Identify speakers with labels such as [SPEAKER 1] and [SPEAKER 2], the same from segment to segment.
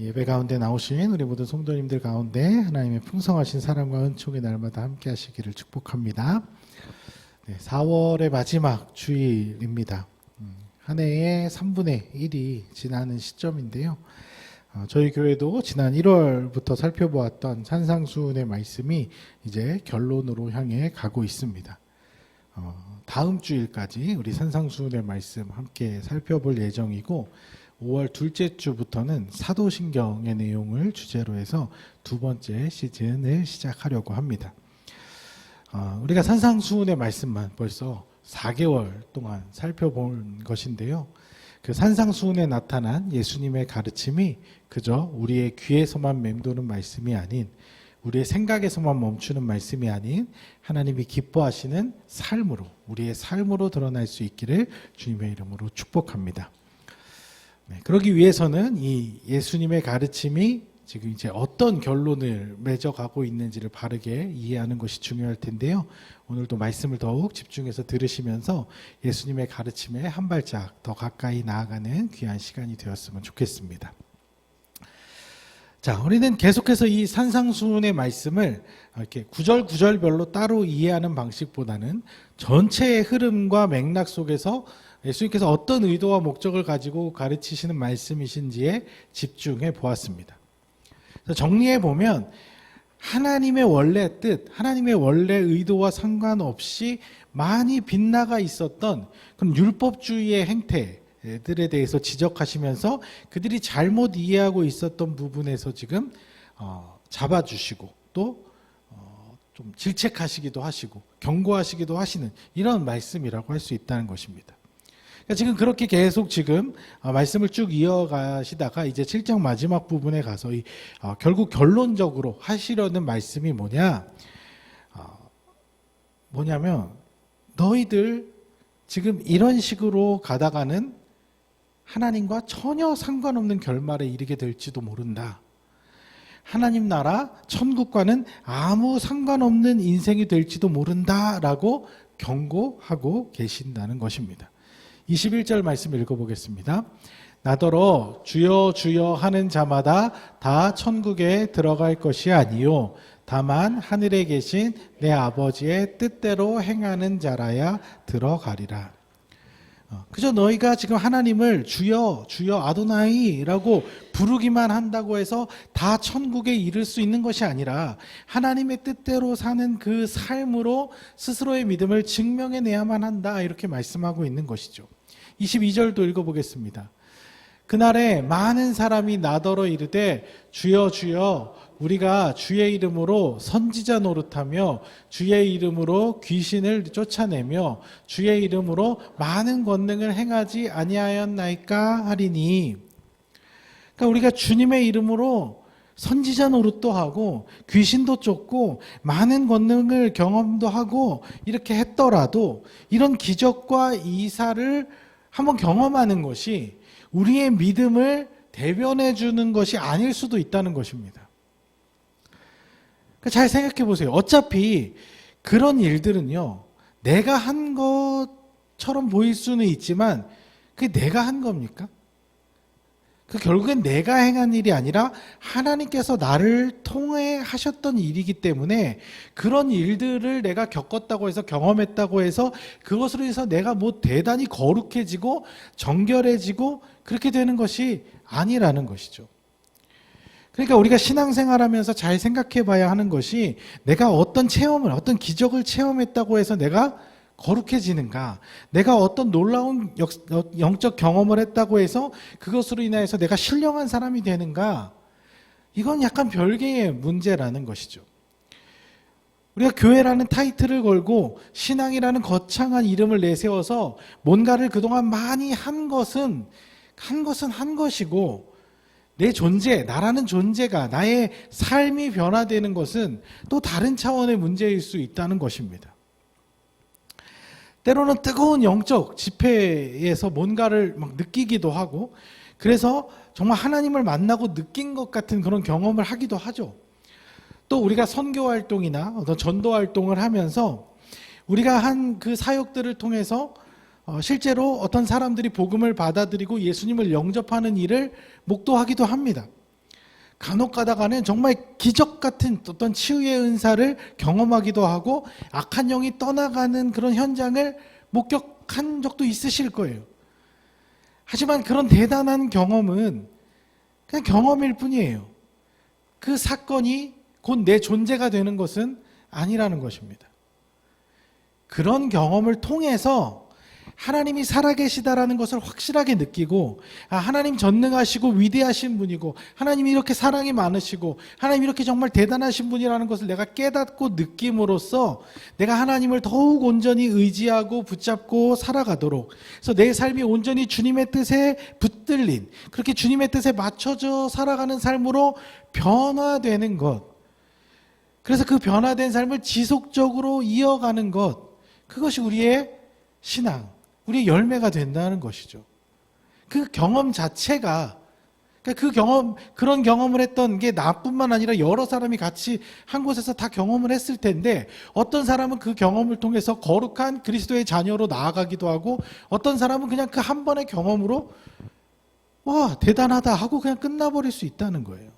[SPEAKER 1] 예배 가운데 나오신 우리 모든 성도님들 가운데 하나님의 풍성하신 사랑과 은총이 날마다 함께 하시기를 축복합니다. 4월의 마지막 주일입니다. 한 해의 3분의 1이 지나는 시점인데요. 저희 교회도 지난 1월부터 살펴보았던 산상수훈의 말씀이 이제 결론으로 향해 가고 있습니다. 다음 주일까지 우리 산상수훈의 말씀 함께 살펴볼 예정이고 5월 둘째 주부터는 사도신경의 내용을 주제로 해서 두 번째 시즌을 시작하려고 합니다. 우리가 산상수훈의 말씀만 벌써 4개월 동안 살펴본 것인데요. 그 산상수훈에 나타난 예수님의 가르침이 그저 우리의 귀에서만 맴도는 말씀이 아닌, 우리의 생각에서만 멈추는 말씀이 아닌 하나님이 기뻐하시는 삶으로, 우리의 삶으로 드러날 수 있기를 주님의 이름으로 축복합니다. 그러기 위해서는 이 예수님의 가르침이 지금 이제 어떤 결론을 맺어가고 있는지를 바르게 이해하는 것이 중요할 텐데요. 오늘도 말씀을 더욱 집중해서 들으시면서 예수님의 가르침에 한 발짝 더 가까이 나아가는 귀한 시간이 되었으면 좋겠습니다. 자, 우리는 계속해서 이 산상수훈의 말씀을 이렇게 구절구절별로 따로 이해하는 방식보다는 전체의 흐름과 맥락 속에서 예수님께서 어떤 의도와 목적을 가지고 가르치시는 말씀이신지에 집중해 보았습니다. 정리해 보면 하나님의 원래 뜻, 하나님의 원래 의도와 상관없이 많이 빗나가 있었던 그런 율법주의의 행태들에 대해서 지적하시면서 그들이 잘못 이해하고 있었던 부분에서 지금 잡아주시고 또 좀 질책하시기도 하시고 경고하시기도 하시는 이런 말씀이라고 할 수 있다는 것입니다. 지금 그렇게 계속 지금 말씀을 쭉 이어가시다가 이제 7장 마지막 부분에 가서 결국 결론적으로 하시려는 말씀이 뭐냐면 너희들 지금 이런 식으로 가다가는 하나님과 전혀 상관없는 결말에 이르게 될지도 모른다. 하나님 나라 천국과는 아무 상관없는 인생이 될지도 모른다라고 경고하고 계신다는 것입니다. 21절 말씀 읽어보겠습니다. 나더러 주여 주여 하는 자마다 다 천국에 들어갈 것이 아니요 다만 하늘에 계신 내 아버지의 뜻대로 행하는 자라야 들어가리라. 그저 너희가 지금 하나님을 주여 주여 아도나이라고 부르기만 한다고 해서 다 천국에 이를 수 있는 것이 아니라 하나님의 뜻대로 사는 그 삶으로 스스로의 믿음을 증명해내야만 한다, 이렇게 말씀하고 있는 것이죠. 22절도 읽어보겠습니다. 그날에 많은 사람이 나더러 이르되 주여 주여 우리가 주의 이름으로 선지자 노릇하며 주의 이름으로 귀신을 쫓아내며 주의 이름으로 많은 권능을 행하지 아니하였나이까 하리니. 그러니까 우리가 주님의 이름으로 선지자 노릇도 하고 귀신도 쫓고 많은 권능을 경험도 하고 이렇게 했더라도 이런 기적과 이사를 한번 경험하는 것이 우리의 믿음을 대변해 주는 것이 아닐 수도 있다는 것입니다. 잘 생각해 보세요. 어차피 그런 일들은요, 내가 한 것처럼 보일 수는 있지만 그게 내가 한 겁니까? 결국엔 내가 행한 일이 아니라 하나님께서 나를 통해 하셨던 일이기 때문에 그런 일들을 내가 겪었다고 해서 경험했다고 해서 그것으로 해서 내가 뭐 대단히 거룩해지고 정결해지고 그렇게 되는 것이 아니라는 것이죠. 그러니까 우리가 신앙생활하면서 잘 생각해 봐야 하는 것이 내가 어떤 체험을, 어떤 기적을 체험했다고 해서 내가 거룩해지는가? 내가 어떤 놀라운 영적 경험을 했다고 해서 그것으로 인하여서 내가 신령한 사람이 되는가? 이건 약간 별개의 문제라는 것이죠. 우리가 교회라는 타이틀을 걸고 신앙이라는 거창한 이름을 내세워서 뭔가를 그동안 많이 한 것은 한 것이고 내 존재, 나라는 존재가, 나의 삶이 변화되는 것은 또 다른 차원의 문제일 수 있다는 것입니다. 때로는 뜨거운 영적 집회에서 뭔가를 막 느끼기도 하고 그래서 정말 하나님을 만나고 느낀 것 같은 그런 경험을 하기도 하죠. 또 우리가 선교 활동이나 어떤 전도 활동을 하면서 우리가 한 그 사역들을 통해서 실제로 어떤 사람들이 복음을 받아들이고 예수님을 영접하는 일을 목도하기도 합니다. 간혹 가다가는 정말 기적 같은 어떤 치유의 은사를 경험하기도 하고 악한 영이 떠나가는 그런 현장을 목격한 적도 있으실 거예요. 하지만 그런 대단한 경험은 그냥 경험일 뿐이에요. 그 사건이 곧 내 존재가 되는 것은 아니라는 것입니다. 그런 경험을 통해서 하나님이 살아계시다라는 것을 확실하게 느끼고, 하나님 전능하시고 위대하신 분이고, 하나님이 이렇게 사랑이 많으시고, 하나님이 이렇게 정말 대단하신 분이라는 것을 내가 깨닫고 느낌으로써 내가 하나님을 더욱 온전히 의지하고 붙잡고 살아가도록, 그래서 내 삶이 온전히 주님의 뜻에 붙들린, 그렇게 주님의 뜻에 맞춰져 살아가는 삶으로 변화되는 것, 그래서 그 변화된 삶을 지속적으로 이어가는 것, 그것이 우리의 신앙, 우리의 열매가 된다는 것이죠. 그 경험 자체가, 그런 경험을 했던 게 나뿐만 아니라 여러 사람이 같이 한 곳에서 다 경험을 했을 텐데, 어떤 사람은 그 경험을 통해서 거룩한 그리스도의 자녀로 나아가기도 하고, 어떤 사람은 그냥 그 한 번의 경험으로 와, 대단하다 하고 그냥 끝나버릴 수 있다는 거예요.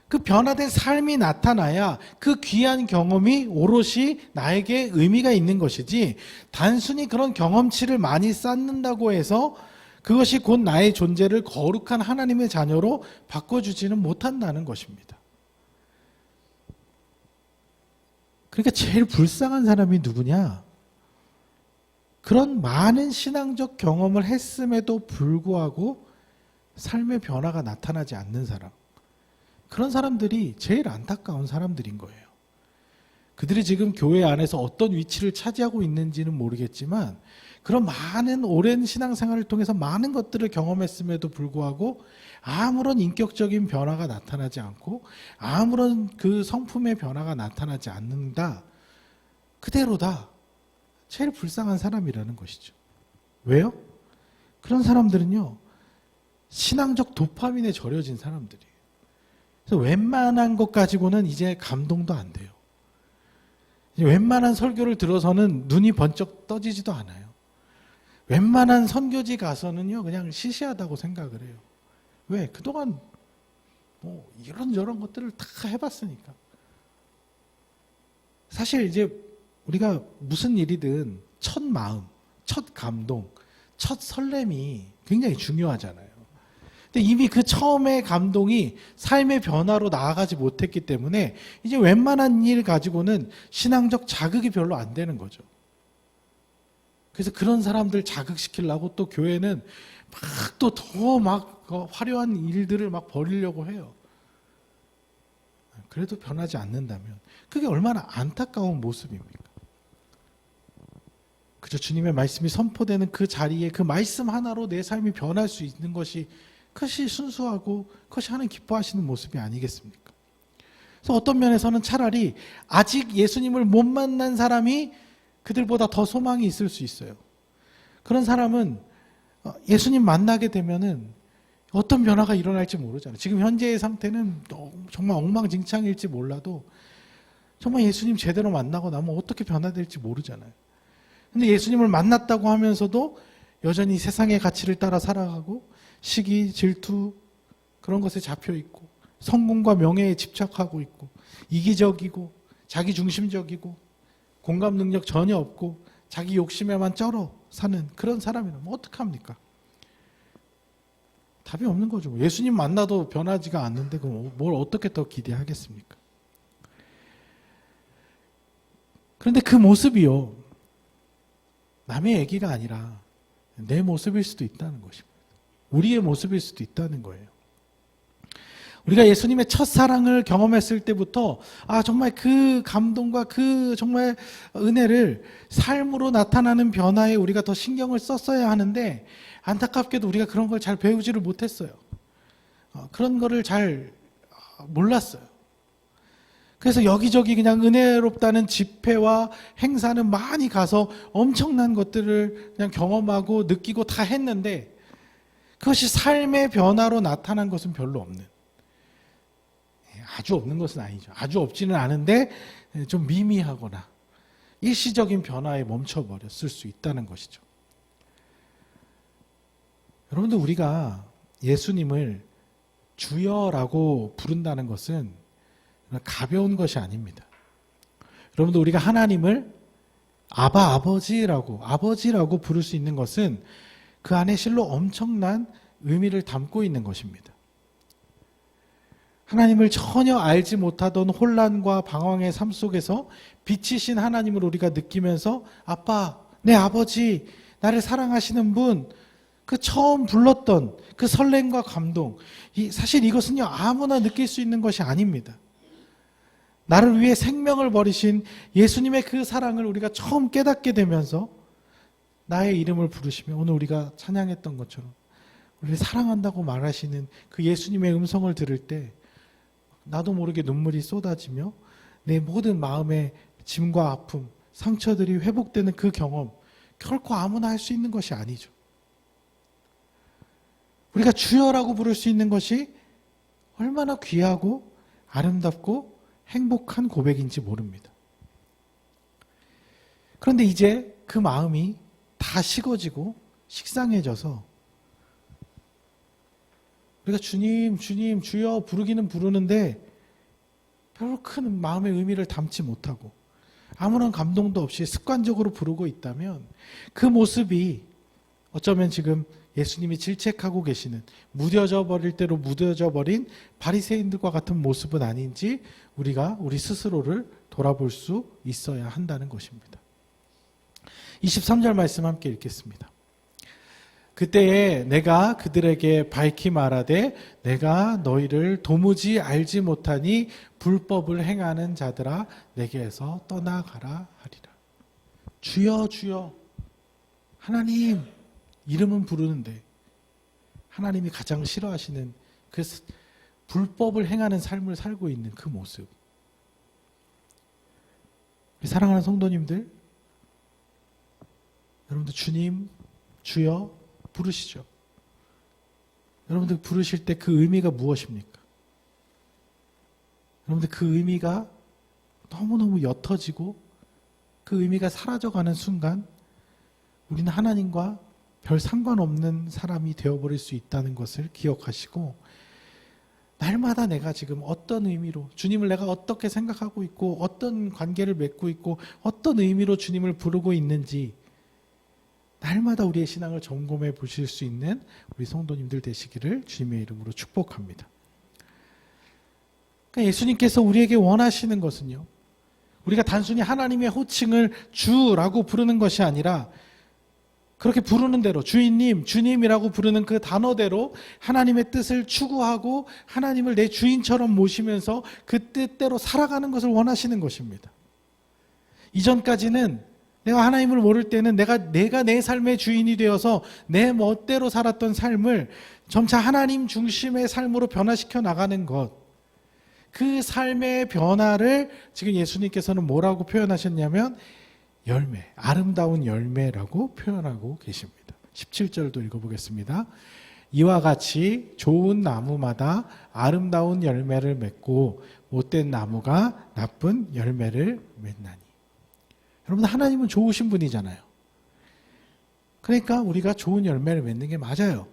[SPEAKER 1] 그 변화된 삶이 나타나야 그 귀한 경험이 오롯이 나에게 의미가 있는 것이지, 단순히 그런 경험치를 많이 쌓는다고 해서 그것이 곧 나의 존재를 거룩한 하나님의 자녀로 바꿔주지는 못한다는 것입니다. 그러니까 제일 불쌍한 사람이 누구냐? 그런 많은 신앙적 경험을 했음에도 불구하고 삶의 변화가 나타나지 않는 사람, 그런 사람들이 제일 안타까운 사람들인 거예요. 그들이 지금 교회 안에서 어떤 위치를 차지하고 있는지는 모르겠지만, 그런 많은 오랜 신앙생활을 통해서 많은 것들을 경험했음에도 불구하고 아무런 인격적인 변화가 나타나지 않고 아무런 그 성품의 변화가 나타나지 않는다, 그대로다, 제일 불쌍한 사람이라는 것이죠. 왜요? 그런 사람들은요, 신앙적 도파민에 절여진 사람들이에요. 그래서 웬만한 것 가지고는 이제 감동도 안 돼요. 웬만한 설교를 들어서는 눈이 번쩍 떠지지도 않아요. 웬만한 선교지 가서는요, 그냥 시시하다고 생각을 해요. 왜? 그동안 뭐 이런저런 것들을 다 해봤으니까. 사실 이제 우리가 무슨 일이든 첫 마음, 첫 감동, 첫 설렘이 굉장히 중요하잖아요. 근데 이미 그 처음의 감동이 삶의 변화로 나아가지 못했기 때문에 이제 웬만한 일 가지고는 신앙적 자극이 별로 안 되는 거죠. 그래서 그런 사람들 자극시키려고 또 교회는 막 또 더 막 화려한 일들을 막 벌이려고 해요. 그래도 변하지 않는다면 그게 얼마나 안타까운 모습입니까? 그저 주님의 말씀이 선포되는 그 자리에 그 말씀 하나로 내 삶이 변할 수 있는 것이, 그것이 순수하고 그것이 하나님 기뻐하시는 모습이 아니겠습니까? 그래서 어떤 면에서는 차라리 아직 예수님을 못 만난 사람이 그들보다 더 소망이 있을 수 있어요. 그런 사람은 예수님 만나게 되면은 어떤 변화가 일어날지 모르잖아요. 지금 현재의 상태는 정말 엉망진창일지 몰라도 정말 예수님 제대로 만나고 나면 어떻게 변화될지 모르잖아요. 근데 예수님을 만났다고 하면서도 여전히 세상의 가치를 따라 살아가고 시기, 질투 그런 것에 잡혀 있고 성공과 명예에 집착하고 있고 이기적이고 자기중심적이고 공감 능력 전혀 없고 자기 욕심에만 쩔어 사는 그런 사람이라면 어떡합니까? 답이 없는 거죠. 예수님 만나도 변하지가 않는데 그럼 뭘 어떻게 더 기대하겠습니까? 그런데 그 모습이요, 남의 얘기가 아니라 내 모습일 수도 있다는 것입니다. 우리의 모습일 수도 있다는 거예요. 우리가 예수님의 첫사랑을 경험했을 때부터 정말 그 감동과 그 정말 은혜를 삶으로 나타나는 변화에 우리가 더 신경을 썼어야 하는데, 안타깝게도 우리가 그런 걸 잘 배우지를 못했어요. 그런 거를 잘 몰랐어요. 그래서 여기저기 그냥 은혜롭다는 집회와 행사는 많이 가서 엄청난 것들을 그냥 경험하고 느끼고 다 했는데, 그것이 삶의 변화로 나타난 것은 별로 없는, 아주 없는 것은 아니죠. 아주 없지는 않은데 좀 미미하거나 일시적인 변화에 멈춰버렸을 수 있다는 것이죠. 여러분들, 우리가 예수님을 주여라고 부른다는 것은 가벼운 것이 아닙니다. 여러분들, 우리가 하나님을 아버지라고 부를 수 있는 것은 그 안에 실로 엄청난 의미를 담고 있는 것입니다. 하나님을 전혀 알지 못하던 혼란과 방황의 삶 속에서 빛이신 하나님을 우리가 느끼면서 아빠, 내 아버지, 나를 사랑하시는 분, 그 처음 불렀던 그 설렘과 감동, 사실 이것은요 아무나 느낄 수 있는 것이 아닙니다. 나를 위해 생명을 버리신 예수님의 그 사랑을 우리가 처음 깨닫게 되면서 나의 이름을 부르시며 오늘 우리가 찬양했던 것처럼 우리를 사랑한다고 말하시는 그 예수님의 음성을 들을 때 나도 모르게 눈물이 쏟아지며 내 모든 마음의 짐과 아픔, 상처들이 회복되는 그 경험, 결코 아무나 할 수 있는 것이 아니죠. 우리가 주여라고 부를 수 있는 것이 얼마나 귀하고 아름답고 행복한 고백인지 모릅니다. 그런데 이제 그 마음이 다 식어지고 식상해져서 우리가 주님, 주님, 주여 부르기는 부르는데 별로 큰 마음의 의미를 담지 못하고 아무런 감동도 없이 습관적으로 부르고 있다면 그 모습이 어쩌면 지금 예수님이 질책하고 계시는 무뎌져 버릴 대로 무뎌져 버린 바리새인들과 같은 모습은 아닌지 우리가 우리 스스로를 돌아볼 수 있어야 한다는 것입니다. 23절 말씀 함께 읽겠습니다. 그때에 내가 그들에게 밝히 말하되 내가 너희를 도무지 알지 못하니 불법을 행하는 자들아 내게서 떠나가라 하리라. 주여 주여. 하나님 이름은 부르는데 하나님이 가장 싫어하시는 그 불법을 행하는 삶을 살고 있는 그 모습. 사랑하는 성도님들, 여러분들 주님, 주여 부르시죠. 여러분들 부르실 때 그 의미가 무엇입니까? 여러분들 그 의미가 너무너무 옅어지고 그 의미가 사라져가는 순간 우리는 하나님과 별 상관없는 사람이 되어버릴 수 있다는 것을 기억하시고 날마다 내가 지금 어떤 의미로 주님을 내가 어떻게 생각하고 있고 어떤 관계를 맺고 있고 어떤 의미로 주님을 부르고 있는지 날마다 우리의 신앙을 점검해 보실 수 있는 우리 성도님들 되시기를 주님의 이름으로 축복합니다. 그러니까 예수님께서 우리에게 원하시는 것은요, 우리가 단순히 하나님의 호칭을 주라고 부르는 것이 아니라 그렇게 부르는 대로 주인님, 주님이라고 부르는 그 단어대로 하나님의 뜻을 추구하고 하나님을 내 주인처럼 모시면서 그 뜻대로 살아가는 것을 원하시는 것입니다. 이전까지는 내가 하나님을 모를 때는 내가 내 삶의 주인이 되어서 내 멋대로 살았던 삶을 점차 하나님 중심의 삶으로 변화시켜 나가는 것, 그 삶의 변화를 지금 예수님께서는 뭐라고 표현하셨냐면 열매, 아름다운 열매라고 표현하고 계십니다. 17절도 읽어보겠습니다. 이와 같이 좋은 나무마다 아름다운 열매를 맺고 못된 나무가 나쁜 열매를 맺나니. 여러분, 하나님은 좋으신 분이잖아요. 그러니까 우리가 좋은 열매를 맺는 게 맞아요.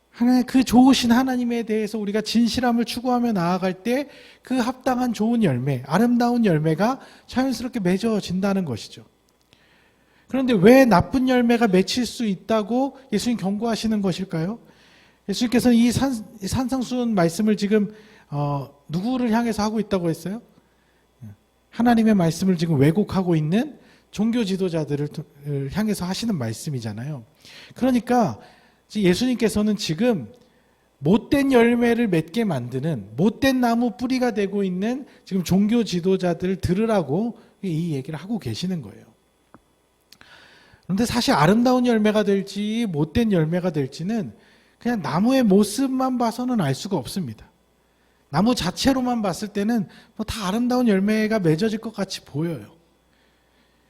[SPEAKER 1] 하나님, 그 좋으신 하나님에 대해서 우리가 진실함을 추구하며 나아갈 때 그 합당한 좋은 열매, 아름다운 열매가 자연스럽게 맺어진다는 것이죠. 그런데 왜 나쁜 열매가 맺힐 수 있다고 예수님 경고하시는 것일까요? 예수님께서는 이 산상수훈 말씀을 지금 누구를 향해서 하고 있다고 했어요? 하나님의 말씀을 지금 왜곡하고 있는 종교 지도자들을 향해서 하시는 말씀이잖아요. 그러니까 예수님께서는 지금 못된 열매를 맺게 만드는 못된 나무 뿌리가 되고 있는 지금 종교 지도자들을 들으라고 이 얘기를 하고 계시는 거예요. 그런데 사실 아름다운 열매가 될지 못된 열매가 될지는 그냥 나무의 모습만 봐서는 알 수가 없습니다. 나무 자체로만 봤을 때는 뭐 다 아름다운 열매가 맺어질 것 같이 보여요.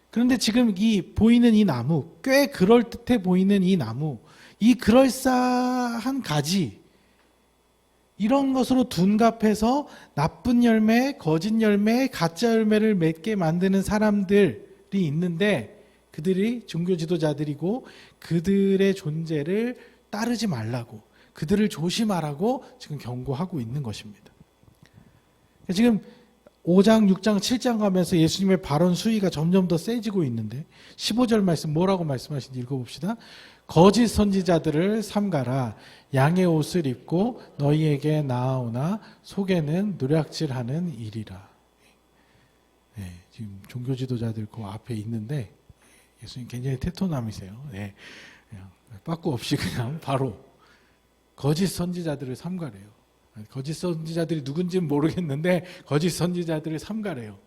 [SPEAKER 1] 그런데 지금 보이는 이 나무, 꽤 그럴듯해 보이는 이 나무, 이 그럴싸한 가지, 이런 것으로 둔갑해서 나쁜 열매, 거짓 열매, 가짜 열매를 맺게 만드는 사람들이 있는데 그들이 종교 지도자들이고 그들의 존재를 따르지 말라고, 그들을 조심하라고 지금 경고하고 있는 것입니다. 지금 5장, 6장, 7장 가면서 예수님의 발언 수위가 점점 더 세지고 있는데 15절 말씀 뭐라고 말씀하신지 읽어봅시다. 거짓 선지자들을 삼가라. 양의 옷을 입고 너희에게 나아오나 속에는 노략질하는 일이라. 네, 지금 종교 지도자들 그 앞에 있는데 예수님 굉장히 테토남이세요. 네, 그냥 빠꾸 없이 그냥 바로 거짓 선지자들을 삼가래요. 거짓 선지자들이 누군지는 모르겠는데 거짓 선지자들을 삼가래요.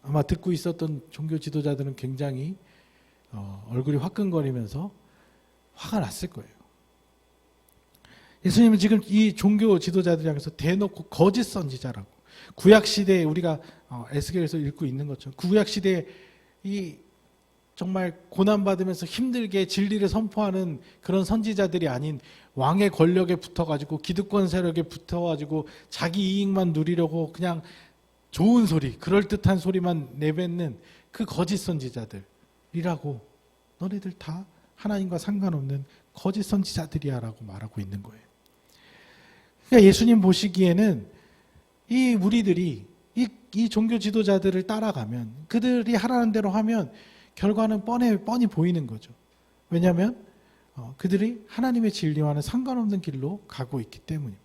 [SPEAKER 1] 아마 듣고 있었던 종교 지도자들은 굉장히 얼굴이 화끈거리면서 화가 났을 거예요. 예수님은 지금 이 종교 지도자들 향해서 대놓고 거짓 선지자라고, 구약 시대에 우리가 에스겔에서 읽고 있는 것처럼 구약 시대에 이 정말 고난받으면서 힘들게 진리를 선포하는 그런 선지자들이 아닌 왕의 권력에 붙어가지고 기득권 세력에 붙어가지고 자기 이익만 누리려고 그냥 좋은 소리, 그럴듯한 소리만 내뱉는 그 거짓 선지자들이라고, 너네들 다 하나님과 상관없는 거짓 선지자들이야 라고 말하고 있는 거예요. 그러니까 예수님 보시기에는 이 무리들이 이 종교 지도자들을 따라가면, 그들이 하라는 대로 하면 결과는 뻔히 보이는 거죠. 왜냐하면 그들이 하나님의 진리와는 상관없는 길로 가고 있기 때문입니다.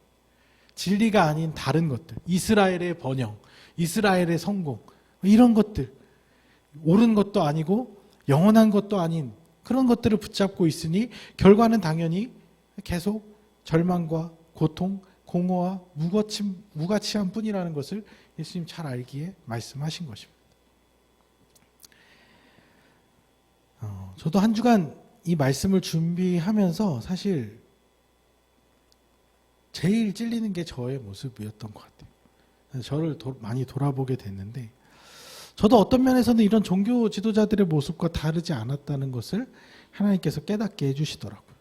[SPEAKER 1] 진리가 아닌 다른 것들, 이스라엘의 번영, 이스라엘의 성공, 이런 것들, 옳은 것도 아니고 영원한 것도 아닌 그런 것들을 붙잡고 있으니 결과는 당연히 계속 절망과 고통, 공허와 무가치한 뿐이라는 것을 예수님 잘 알기에 말씀하신 것입니다. 저도 한 주간 이 말씀을 준비하면서 사실 제일 찔리는 게 저의 모습이었던 것 같아요. 저를 많이 돌아보게 됐는데, 저도 어떤 면에서는 이런 종교 지도자들의 모습과 다르지 않았다는 것을 하나님께서 깨닫게 해주시더라고요.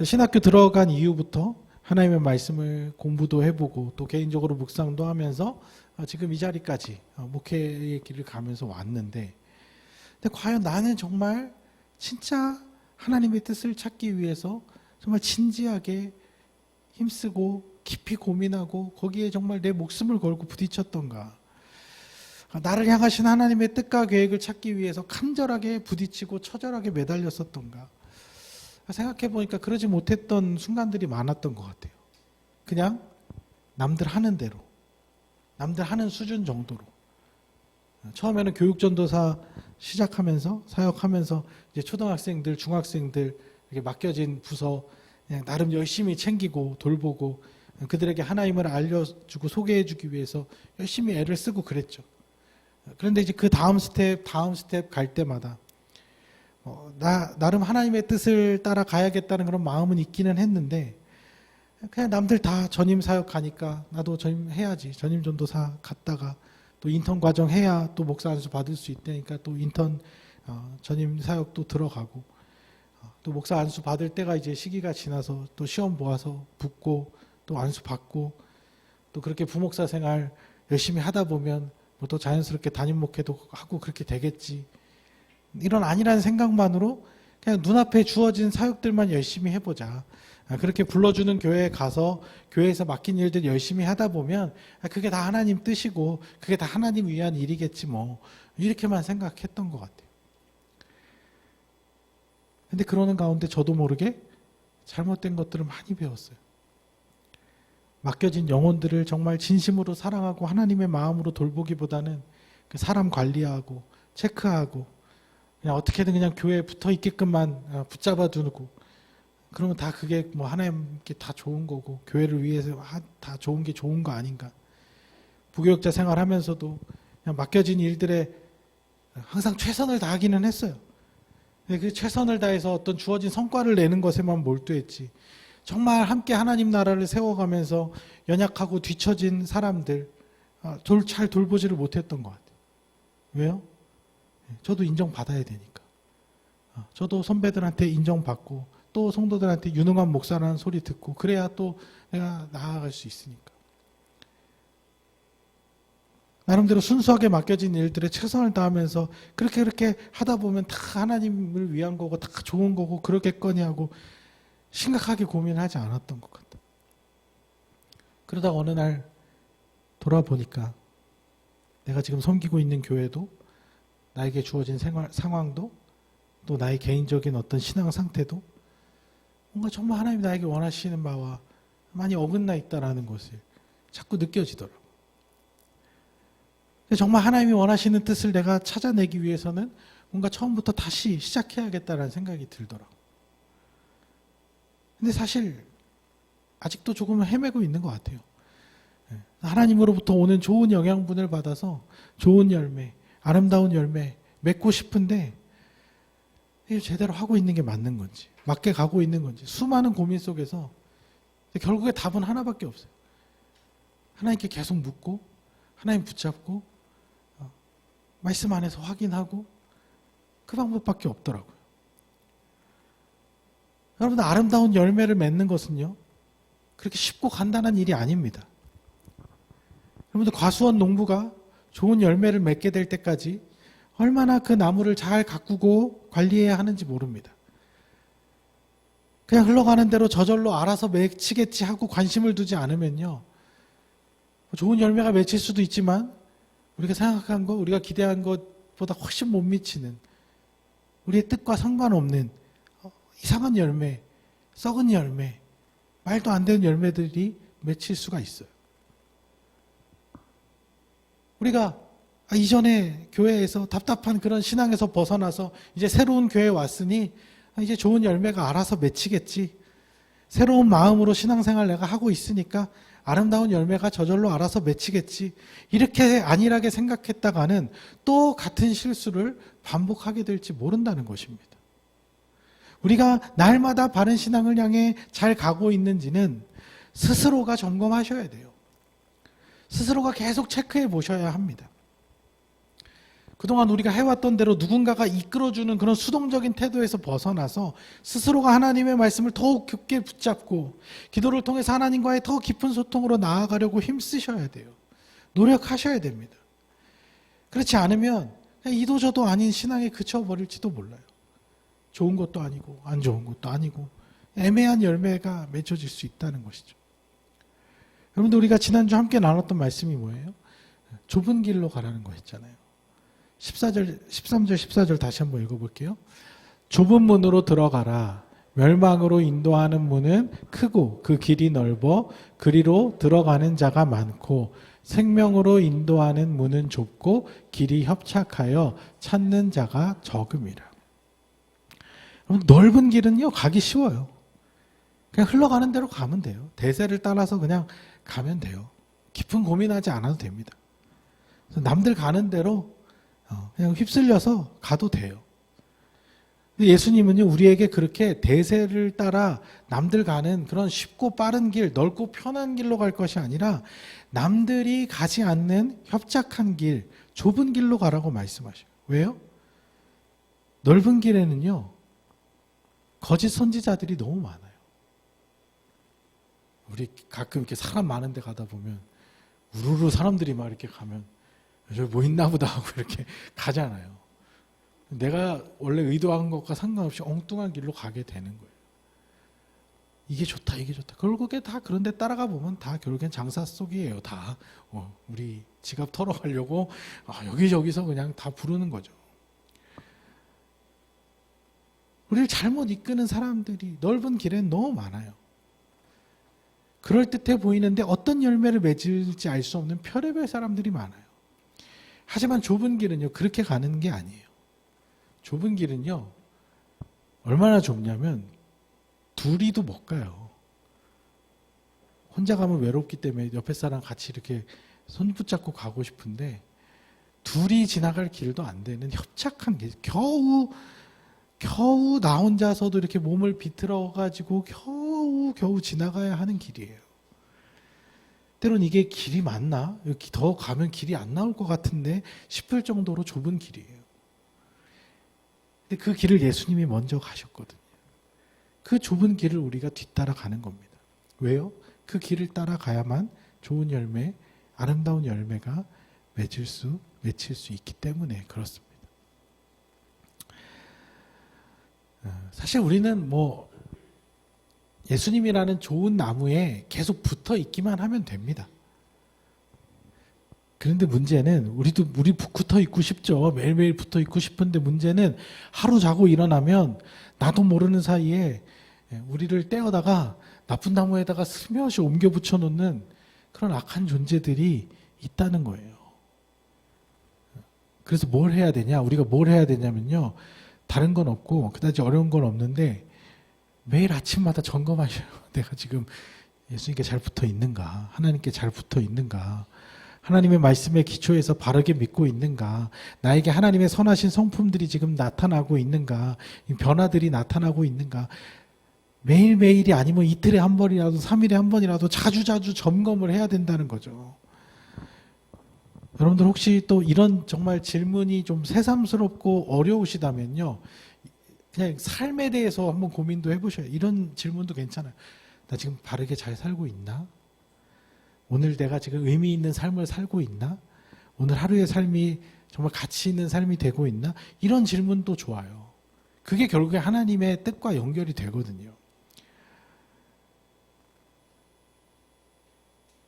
[SPEAKER 1] 신학교 들어간 이후부터 하나님의 말씀을 공부도 해보고 또 개인적으로 묵상도 하면서 지금 이 자리까지 목회의 길을 가면서 왔는데, 근데 과연 나는 정말 진짜 하나님의 뜻을 찾기 위해서 정말 진지하게 힘쓰고 깊이 고민하고 거기에 정말 내 목숨을 걸고 부딪혔던가, 나를 향하신 하나님의 뜻과 계획을 찾기 위해서 간절하게 부딪히고 처절하게 매달렸었던가, 생각해 보니까 그러지 못했던 순간들이 많았던 것 같아요. 그냥 남들 하는 대로, 남들 하는 수준 정도로. 처음에는 교육전도사 시작하면서 사역하면서 이제 초등학생들, 중학생들 이렇게 맡겨진 부서 그냥 나름 열심히 챙기고 돌보고 그들에게 하나님을 알려주고 소개해주기 위해서 열심히 애를 쓰고 그랬죠. 그런데 이제 그 다음 스텝 갈 때마다 나름 하나님의 뜻을 따라 가야겠다는 그런 마음은 있기는 했는데, 그냥 남들 다 전임 사역 가니까 나도 전임 해야지. 전임 전도사 갔다가 또 인턴 과정 해야 또 목사 안수 받을 수 있다니까 또 인턴 전임 사역 또 들어가고, 또 목사 안수 받을 때가 이제 시기가 지나서 또 시험 보아서 붙고 또 안수 받고, 또 그렇게 부목사 생활 열심히 하다 보면 뭐 또 자연스럽게 담임 목회도 하고 그렇게 되겠지. 이런 아니라는 생각만으로 그냥 눈앞에 주어진 사역들만 열심히 해보자. 그렇게 불러주는 교회에 가서 교회에서 맡긴 일들 열심히 하다 보면 그게 다 하나님 뜻이고 그게 다 하나님 위한 일이겠지 뭐, 이렇게만 생각했던 것 같아요. 근데 그러는 가운데 저도 모르게 잘못된 것들을 많이 배웠어요. 맡겨진 영혼들을 정말 진심으로 사랑하고 하나님의 마음으로 돌보기보다는 그 사람 관리하고 체크하고 그냥 어떻게든 그냥 교회에 붙어 있게끔만 붙잡아 두고, 그러면 다 그게 뭐 하나님께 다 좋은 거고 교회를 위해서 다 좋은 게 좋은 거 아닌가. 부교육자 생활하면서도 그냥 맡겨진 일들에 항상 최선을 다하기는 했어요. 근데 그 최선을 다해서 어떤 주어진 성과를 내는 것에만 몰두했지, 정말 함께 하나님 나라를 세워가면서 연약하고 뒤처진 사람들 잘 돌보지를 못했던 것 같아요. 왜요? 저도 인정받아야 되니까. 저도 선배들한테 인정받고 또 성도들한테 유능한 목사라는 소리 듣고 그래야 또 내가 나아갈 수 있으니까. 나름대로 순수하게 맡겨진 일들에 최선을 다하면서 그렇게 하다 보면 다 하나님을 위한 거고 다 좋은 거고 그러겠거니 하고 심각하게 고민하지 않았던 것 같아요. 그러다가 어느 날 돌아보니까 내가 지금 섬기고 있는 교회도 나에게 주어진 상황도 또 나의 개인적인 어떤 신앙 상태도 뭔가 정말 하나님 나에게 원하시는 바와 많이 어긋나 있다라는 것을 자꾸 느껴지더라고요. 정말 하나님이 원하시는 뜻을 내가 찾아내기 위해서는 뭔가 처음부터 다시 시작해야겠다라는 생각이 들더라고요. 근데 사실 아직도 조금은 헤매고 있는 것 같아요. 하나님으로부터 오는 좋은 영양분을 받아서 좋은 열매, 아름다운 열매 맺고 싶은데 이게 제대로 하고 있는 게 맞는 건지, 맞게 가고 있는 건지 수많은 고민 속에서 결국에 답은 하나밖에 없어요. 하나님께 계속 묻고 하나님 붙잡고 말씀 안에서 확인하고 그 방법밖에 없더라고요. 여러분, 아름다운 열매를 맺는 것은요 그렇게 쉽고 간단한 일이 아닙니다. 여러분들, 과수원 농부가 좋은 열매를 맺게 될 때까지 얼마나 그 나무를 잘 가꾸고 관리해야 하는지 모릅니다. 그냥 흘러가는 대로 저절로 알아서 맺히겠지 하고 관심을 두지 않으면요 좋은 열매가 맺힐 수도 있지만 우리가 생각한 것, 우리가 기대한 것보다 훨씬 못 미치는, 우리의 뜻과 상관없는 이상한 열매, 썩은 열매, 말도 안 되는 열매들이 맺힐 수가 있어요. 우리가 이전에 교회에서 답답한 그런 신앙에서 벗어나서 이제 새로운 교회에 왔으니 이제 좋은 열매가 알아서 맺히겠지. 새로운 마음으로 신앙생활 내가 하고 있으니까 아름다운 열매가 저절로 알아서 맺히겠지. 이렇게 안일하게 생각했다가는 또 같은 실수를 반복하게 될지 모른다는 것입니다. 우리가 날마다 바른 신앙을 향해 잘 가고 있는지는 스스로가 점검하셔야 돼요. 스스로가 계속 체크해 보셔야 합니다. 그동안 우리가 해왔던 대로 누군가가 이끌어주는 그런 수동적인 태도에서 벗어나서 스스로가 하나님의 말씀을 더욱 깊게 붙잡고 기도를 통해서 하나님과의 더 깊은 소통으로 나아가려고 힘쓰셔야 돼요. 노력하셔야 됩니다. 그렇지 않으면 이도저도 아닌 신앙에 그쳐버릴지도 몰라요. 좋은 것도 아니고 안 좋은 것도 아니고 애매한 열매가 맺혀질 수 있다는 것이죠. 여러분들, 우리가 지난주 함께 나눴던 말씀이 뭐예요? 좁은 길로 가라는 거였잖아요. 13절 14절 다시 한번 읽어볼게요. 좁은 문으로 들어가라. 멸망으로 인도하는 문은 크고 그 길이 넓어 그리로 들어가는 자가 많고 생명으로 인도하는 문은 좁고 길이 협착하여 찾는 자가 적음이라. 넓은 길은요 가기 쉬워요. 그냥 흘러가는 대로 가면 돼요. 대세를 따라서 그냥 가면 돼요. 깊은 고민하지 않아도 됩니다. 남들 가는 대로 그냥 휩쓸려서 가도 돼요. 예수님은요 우리에게 그렇게 대세를 따라 남들 가는 그런 쉽고 빠른 길, 넓고 편한 길로 갈 것이 아니라 남들이 가지 않는 협착한 길, 좁은 길로 가라고 말씀하셔요. 왜요? 넓은 길에는요 거짓 선지자들이 너무 많아요. 우리 가끔 이렇게 사람 많은 데 가다 보면 우르르 사람들이 막 이렇게 가면 저기 뭐 있나 보다 하고 이렇게 가잖아요. 내가 원래 의도한 것과 상관없이 엉뚱한 길로 가게 되는 거예요. 이게 좋다, 이게 좋다. 결국에 다 그런 데 따라가 보면 다 결국엔 장사 속이에요. 다 우리 지갑 털어가려고 여기저기서 그냥 다 부르는 거죠. 우리를 잘못 이끄는 사람들이 넓은 길엔 너무 많아요. 그럴듯해 보이는데 어떤 열매를 맺을지 알 수 없는 별의별 사람들이 많아요. 하지만 좁은 길은요 그렇게 가는 게 아니에요. 좁은 길은요 얼마나 좁냐면 둘이도 못 가요. 혼자 가면 외롭기 때문에 옆에 사람 같이 이렇게 손 붙잡고 가고 싶은데 둘이 지나갈 길도 안 되는 협착한 길, 겨우 나 혼자서도 이렇게 몸을 비틀어 가지고 겨우 지나가야 하는 길이에요. 때론 이게 길이 맞나? 여기 더 가면 길이 안 나올 것 같은데 싶을 정도로 좁은 길이에요. 근데 그 길을 예수님이 먼저 가셨거든요. 그 좁은 길을 우리가 뒤따라 가는 겁니다. 왜요? 그 길을 따라가야만 좋은 열매, 아름다운 열매가 맺힐 수 있기 때문에 그렇습니다. 사실 우리는 예수님이라는 좋은 나무에 계속 붙어 있기만 하면 됩니다. 그런데 문제는 우리 붙어 있고 싶죠. 매일매일 붙어 있고 싶은데 문제는 하루 자고 일어나면 나도 모르는 사이에 우리를 떼어다가 나쁜 나무에다가 스며시 옮겨 붙여놓는 그런 악한 존재들이 있다는 거예요. 그래서 뭘 해야 되냐? 우리가 뭘 해야 되냐면요. 다른 건 없고 그다지 어려운 건 없는데 매일 아침마다 점검하셔요. 내가 지금 예수님께 잘 붙어 있는가? 하나님께 잘 붙어 있는가? 하나님의 말씀에 기초해서 바르게 믿고 있는가? 나에게 하나님의 선하신 성품들이 지금 나타나고 있는가? 변화들이 나타나고 있는가? 매일매일이 아니면 이틀에 한 번이라도 3일에 한 번이라도 자주자주 점검을 해야 된다는 거죠. 여러분들 혹시 또 이런 정말 질문이 좀 새삼스럽고 어려우시다면요. 그냥 삶에 대해서 한번 고민도 해보셔요. 이런 질문도 괜찮아요. 나 지금 바르게 잘 살고 있나? 오늘 내가 지금 의미 있는 삶을 살고 있나? 오늘 하루의 삶이 정말 가치 있는 삶이 되고 있나? 이런 질문도 좋아요. 그게 결국에 하나님의 뜻과 연결이 되거든요.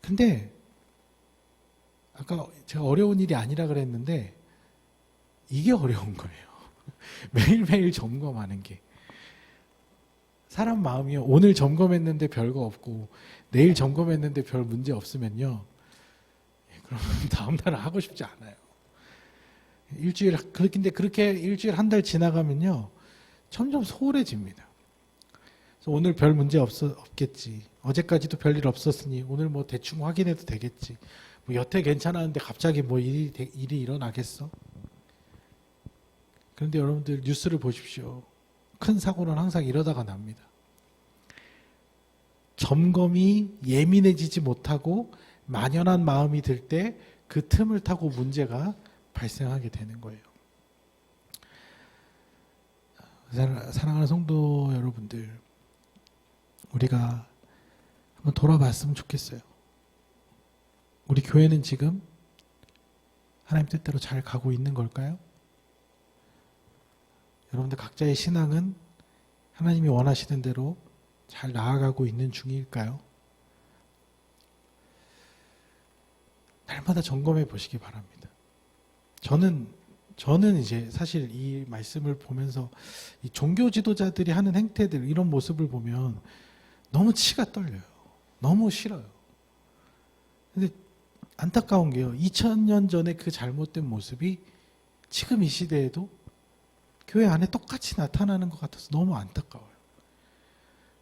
[SPEAKER 1] 근데 아까 제가 어려운 일이 아니라 그랬는데 이게 어려운 거예요. 매일매일 점검하는 게. 사람 마음이요. 오늘 점검했는데 별거 없고 내일 점검했는데 별 문제 없으면요. 그러면 다음날은 하고 싶지 않아요. 근데 그렇게 일주일 한 달 지나가면요. 점점 소홀해집니다. 그래서 오늘 별 문제 없겠지. 어제까지도 별일 없었으니 오늘 뭐 대충 확인해도 되겠지. 뭐 여태 괜찮았는데 갑자기 뭐 일이 일어나겠어? 그런데 여러분들 뉴스를 보십시오. 큰 사고는 항상 이러다가 납니다. 점검이 예민해지지 못하고 만연한 마음이 들 때 그 틈을 타고 문제가 발생하게 되는 거예요. 사랑하는 성도 여러분들, 우리가 한번 돌아봤으면 좋겠어요. 우리 교회는 지금 하나님 뜻대로 잘 가고 있는 걸까요? 여러분들 각자의 신앙은 하나님이 원하시는 대로 잘 나아가고 있는 중일까요? 날마다 점검해 보시기 바랍니다. 저는 이제 사실 이 말씀을 보면서 이 종교 지도자들이 하는 행태들, 이런 모습을 보면 너무 치가 떨려요. 너무 싫어요. 근데 안타까운 게요. 2000년 전에 그 잘못된 모습이 지금 이 시대에도 교회 안에 똑같이 나타나는 것 같아서 너무 안타까워요.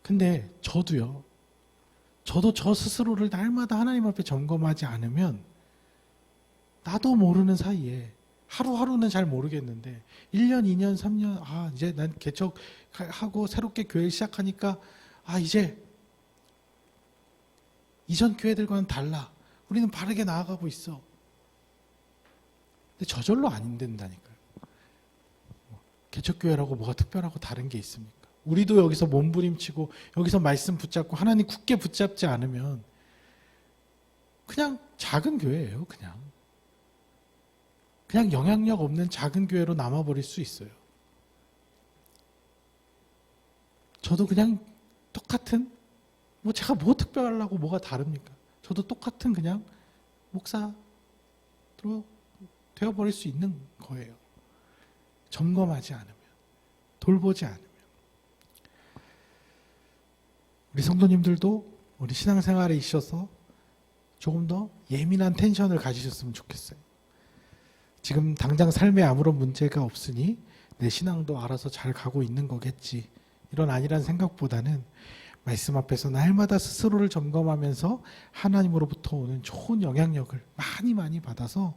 [SPEAKER 1] 근데 저도 저 스스로를 날마다 하나님 앞에 점검하지 않으면 나도 모르는 사이에 하루하루는 잘 모르겠는데 1년, 2년, 3년 이제 난 개척하고 새롭게 교회를 시작하니까 이제 이전 교회들과는 달라. 우리는 바르게 나아가고 있어. 근데 저절로 안 된다니까요. 개척교회라고 뭐가 특별하고 다른 게 있습니까? 우리도 여기서 몸부림치고 여기서 말씀 붙잡고 하나님 굳게 붙잡지 않으면 그냥 작은 교회예요. 그냥 영향력 없는 작은 교회로 남아버릴 수 있어요. 저도 그냥 똑같은 제가 뭐 특별하려고 뭐가 다릅니까? 저도 똑같은 그냥 목사로 되어버릴 수 있는 거예요. 점검하지 않으면, 돌보지 않으면. 우리 성도님들도 우리 신앙생활에 있어서 조금 더 예민한 텐션을 가지셨으면 좋겠어요. 지금 당장 삶에 아무런 문제가 없으니 내 신앙도 알아서 잘 가고 있는 거겠지. 이런 아니란 생각보다는 말씀 앞에서 날마다 스스로를 점검하면서 하나님으로부터 오는 좋은 영향력을 많이 받아서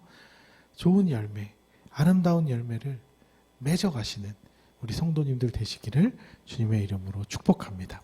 [SPEAKER 1] 좋은 열매, 아름다운 열매를 맺어가시는 우리 성도님들 되시기를 주님의 이름으로 축복합니다.